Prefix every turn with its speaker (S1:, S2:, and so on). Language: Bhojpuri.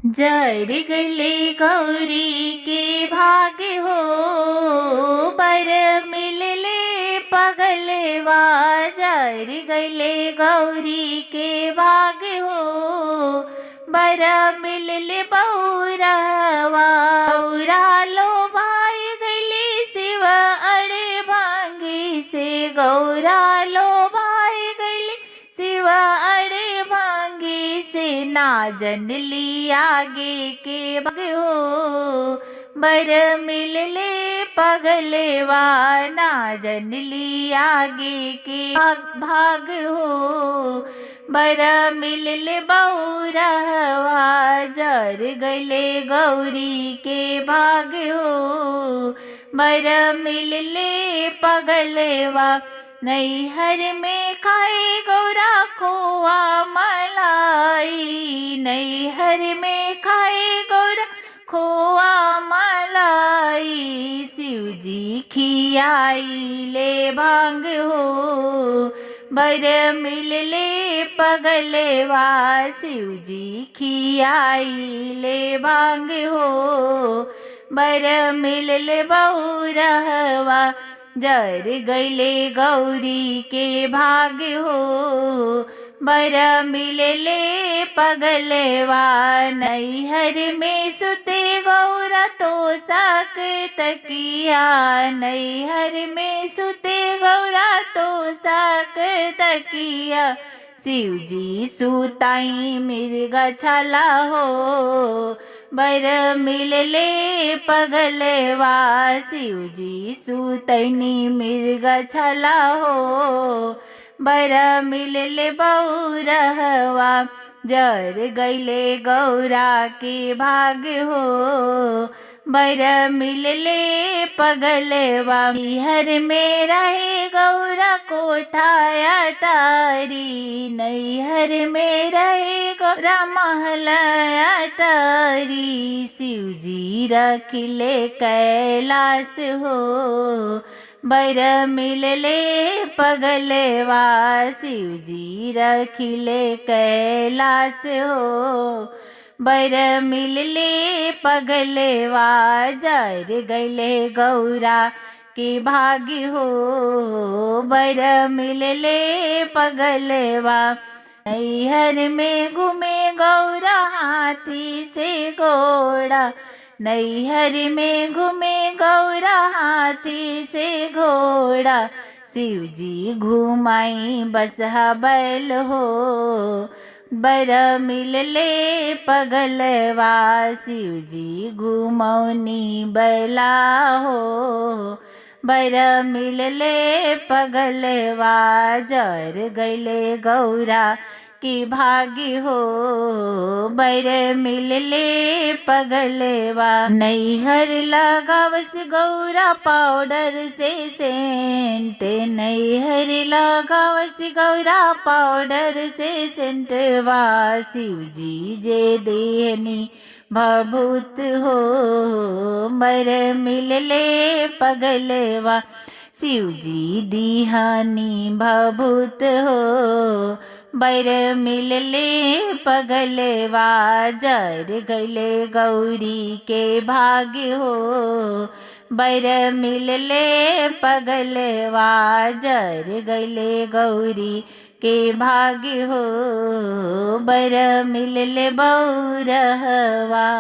S1: जर गले गौरी के भाग्य हो, बर मिलले पगलवा। जर गले गौरी के भाग्य हो, बर मिलले बौरवा। बौरा लो भाई गली शिव अड़े भांगी से, गौरा लो भाई गली शिव अड़े भांगी से। ना जन ली आगे के भाग हो, बर मिलले पगलवा। ना जन ली आगे के भाग हो, बर मिलले बौरवा। जर गले गौरी के भाग हो, बर मिलले पगलवा। नैहर में खाए गौरा खोआ मलाई, नैहर में खाए गौरा खोआ मलाई। शिव जी खियाई ले भांग हो, बर मिलले पगलवा। शिव जी खियाई ले भांग हो, बर मिलले बौरवा। जर गले गौरी के भाग्य हो, बर मिलले पगलवा। नैहर में सुते गौरा तो साक तकिया, नैहर में सुते गौरा तो साक तकिया। शिव जी सुताई मिर्गा छाला हो, बर मिलले पगलवा। शिव जी सुतैनी मिर्गा छाला हो, बर मिलले बौरवा। जर गले गौरा के भाग्य हो, बर मिलले पगलवा। हर में रहे गौरा कोठाया टारी, नैहर में रहे गौरा महलया टारी। शिव जी रखिले कैलाश हो, बर मिलले पगलवा। शिव जी रखिले कैलाश हो, बर मिलले पगलवा। जर गले गौरा के भाग्य हो, बर मिलले पगलवा। नैहर में घूमे गौरा हाथी से घोड़ा, नैहर में घूमे गौरा हाथी से घोड़ा। शिव जी घुमाई बसहा बैल हो, बर मिलले पगलवा। शिव जी घुमौनी बैला हो, बर मिलले पगलवा। जर गले गौरा के भाग्य हो, बर मिलले पगलवा। नैहर लगावस गौरा पाउडर से सेंट, नैहर लगावस गौरा पाउडर से सेंटवा। शिव जी जे देहनी भभूत हो, बर मिलले पगलवा। शिव जी दिहानी भभूत हो, बर मिलले पगलवा। जर गले गौरी के भाग्य हो, बर मिलले पगलवा। जर गले गौरी के भाग्य हो, बर मिलले बौरवा।